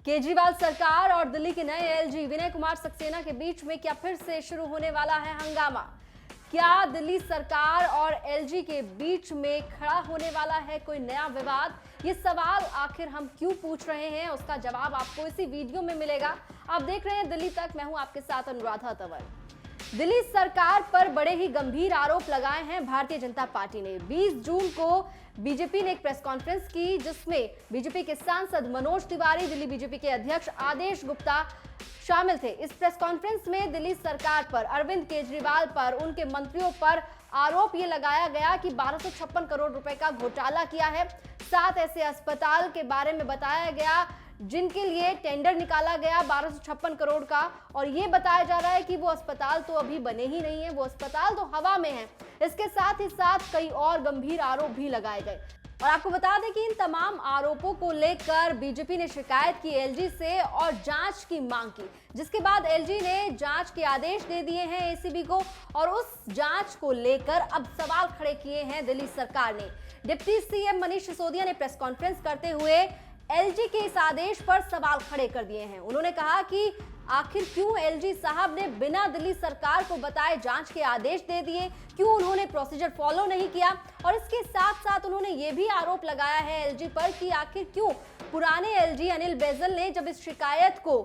केजरीवाल सरकार और दिल्ली के नए एलजी विनय कुमार सक्सेना के बीच में क्या फिर से शुरू होने वाला है हंगामा? क्या दिल्ली सरकार और एलजी के बीच में खड़ा होने वाला है कोई नया विवाद? ये सवाल आखिर हम क्यों पूछ रहे हैं, उसका जवाब आपको इसी वीडियो में मिलेगा। आप देख रहे हैं दिल्ली तक, मैं हूं आपके साथ अनुराधा तंवर। दिल्ली सरकार पर बड़े ही गंभीर आरोप लगाए हैं भारतीय जनता पार्टी ने। 20 जून को बीजेपी ने एक प्रेस कॉन्फ्रेंस की जिसमें बीजेपी के सांसद मनोज तिवारी, दिल्ली बीजेपी के अध्यक्ष आदेश गुप्ता शामिल थे। इस प्रेस कॉन्फ्रेंस में दिल्ली सरकार पर, अरविंद केजरीवाल पर, उनके मंत्रियों पर आरोप ये लगाया गया कि 1256 करोड़ रुपए का घोटाला किया है। 7 ऐसे अस्पताल के बारे में बताया गया जिनके लिए टेंडर निकाला गया 1256 करोड़ का, और ये बताया जा रहा है कि वो अस्पताल तो अभी बने ही नहीं है, वो अस्पताल तो हवा में है। इसके साथ ही साथ कई और गंभीर आरोप भी लगाए गए। और आपको बता दें कि इन तमाम आरोपों को लेकर बीजेपी ने शिकायत की एलजी से और जांच की मांग की, जिसके बाद एलजी ने जांच के आदेश दे दिए हैं एसीबी को, और उस जांच को लेकर अब सवाल खड़े किए हैं दिल्ली सरकार ने। डिप्टी सीएम मनीष सिसोदिया ने प्रेस कॉन्फ्रेंस करते हुए एलजी के इस आदेश पर सवाल खड़े कर दिए हैं। उन्होंने कहा कि आखिर क्यों एलजी साहब ने बिना दिल्ली सरकार को बताए जांच के आदेश दे दिए, क्यों उन्होंने प्रोसीजर फॉलो नहीं किया, और इसके साथ साथ उन्होंने ये भी आरोप लगाया है एलजी पर कि आखिर क्यों पुराने एलजी अनिल बैजल ने जब इस शिकायत को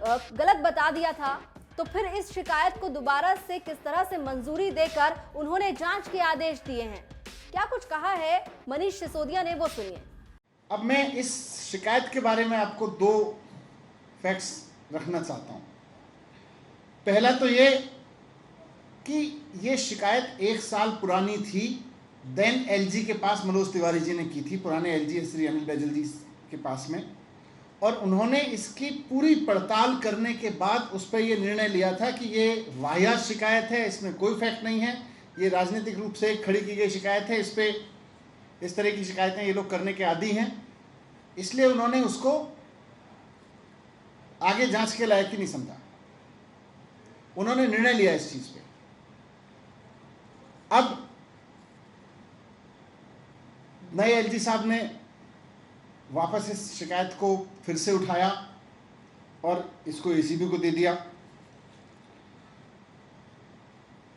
गलत बता दिया था तो फिर इस शिकायत को दोबारा से किस तरह से मंजूरी देकर उन्होंने जांच के आदेश दिए हैं। क्या कुछ कहा है मनीष सिसोदिया ने, वो सुनिए। अब मैं इस शिकायत के बारे में आपको 2 फैक्ट्स रखना चाहता हूं। पहला तो ये कि ये शिकायत 1 साल पुरानी थी। देन एलजी के पास मनोज तिवारी जी ने की थी, पुराने एलजी श्री अनिल बैजल जी के पास में, और उन्होंने इसकी पूरी पड़ताल करने के बाद उस पर यह निर्णय लिया था कि ये वाहियात शिकायत है, इसमें कोई फैक्ट नहीं है, ये राजनीतिक रूप से खड़ी की गई शिकायत है, इस पे इस तरह की शिकायतें ये लोग करने के आदी हैं, इसलिए उन्होंने उसको आगे जांच के लायक ही नहीं समझा। उन्होंने निर्णय लिया इस चीज पे। अब नए एलजी साहब ने वापस इस शिकायत को फिर से उठाया और इसको एसीबी को दे दिया।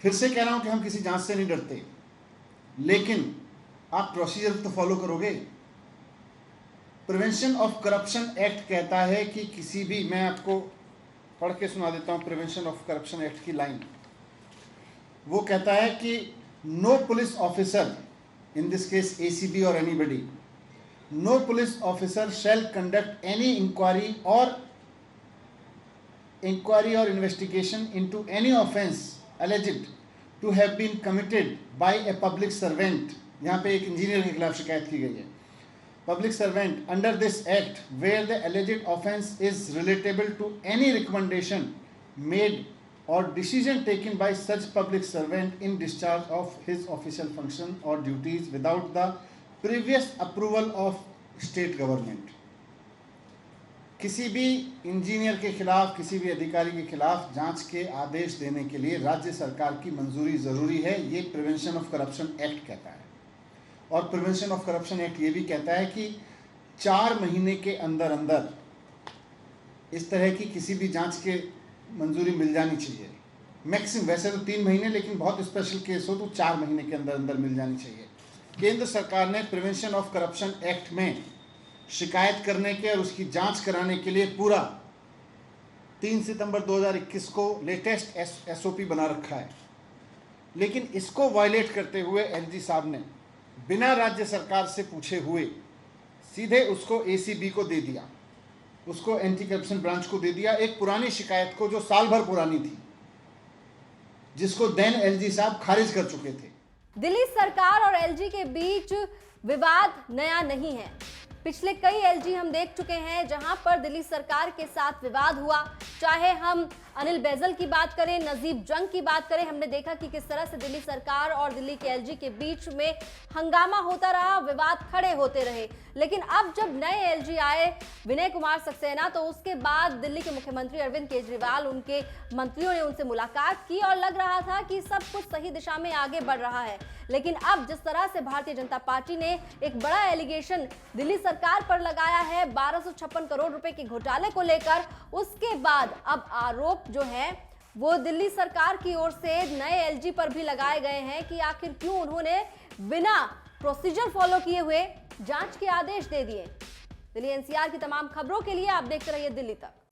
फिर से कह रहा हूं कि हम किसी जांच से नहीं डरते, लेकिन आप प्रोसीजर तो फॉलो करोगे। प्रिवेंशन ऑफ करप्शन एक्ट कहता है कि किसी भी, मैं आपको पढ़ के सुना देता हूं प्रिवेंशन ऑफ करप्शन एक्ट की लाइन। वो कहता है कि no police officer, in this case ACB और anybody, no police officer shall conduct any inquiry और investigation into any offence alleged to have been committed by a public servant, यहाँ पे एक इंजीनियर के खिलाफ शिकायत की गई है, public servant under this act where the alleged offence is relatable to any recommendation made or decision taken by such public servant in discharge of his official function or duties without the previous approval of state government। किसी भी engineer के खिलाफ, किसी भी अधिकारी के खिलाफ जांच के आदेश देने के लिए राज्य सरकार की मंजूरी जरूरी है, ये प्रिवेंशन ऑफ करप्शन एक्ट कहता है। और प्रिवेंशन ऑफ करप्शन एक्ट ये भी कहता है कि 4 महीने के अंदर अंदर इस तरह की किसी भी जांच के मंजूरी मिल जानी चाहिए। मैक्सिमम, वैसे तो 3 महीने, लेकिन बहुत स्पेशल केस हो तो 4 महीने के अंदर अंदर मिल जानी चाहिए। केंद्र सरकार ने प्रिवेंशन ऑफ करप्शन एक्ट में शिकायत करने के और उसकी जांच कराने के लिए पूरा 3 सितंबर 2021 को लेटेस्ट एसओपी बना रखा है, लेकिन इसको वायलेट करते हुए एलजी साहब ने बिना राज्य सरकार से पूछे हुए सीधे उसको एसीबी को दे दिया, उसको एंटी करप्शन ब्रांच को दे दिया, एक पुरानी शिकायत को जो साल भर पुरानी थी, जिसको देन एलजी साहब खारिज कर चुके थे। दिल्ली सरकार और एलजी के बीच विवाद नया नहीं है। पिछले कई एलजी हम देख चुके हैं जहां पर दिल्ली सरकार के साथ विवाद हुआ, चाहे हम अनिल बैजल की बात करें, नजीब जंग की बात करें। हमने देखा कि किस तरह से दिल्ली सरकार और दिल्ली के एलजी के बीच में हंगामा होता रहा, विवाद खड़े होते रहे। लेकिन अब जब नए एलजी आए विनय कुमार सक्सेना, तो उसके बाद दिल्ली के मुख्यमंत्री अरविंद केजरीवाल, उनके मंत्रियों ने उनसे मुलाकात की और लग रहा था कि सब कुछ सही दिशा में आगे बढ़ रहा है। लेकिन अब जिस तरह से भारतीय जनता पार्टी ने एक बड़ा एलिगेशन दिल्ली सरकार सरकार पर लगाया है 1256 करोड़ रुपए के घोटाले को लेकर। उसके बाद अब आरोप जो है वो दिल्ली सरकार की ओर से नए एलजी पर भी लगाए गए हैं कि आखिर क्यों उन्होंने बिना प्रोसीजर फॉलो किए हुए जांच के आदेश दे दिए। दिल्ली एनसीआर की तमाम खबरों के लिए आप देखते रहिए दिल्ली तक।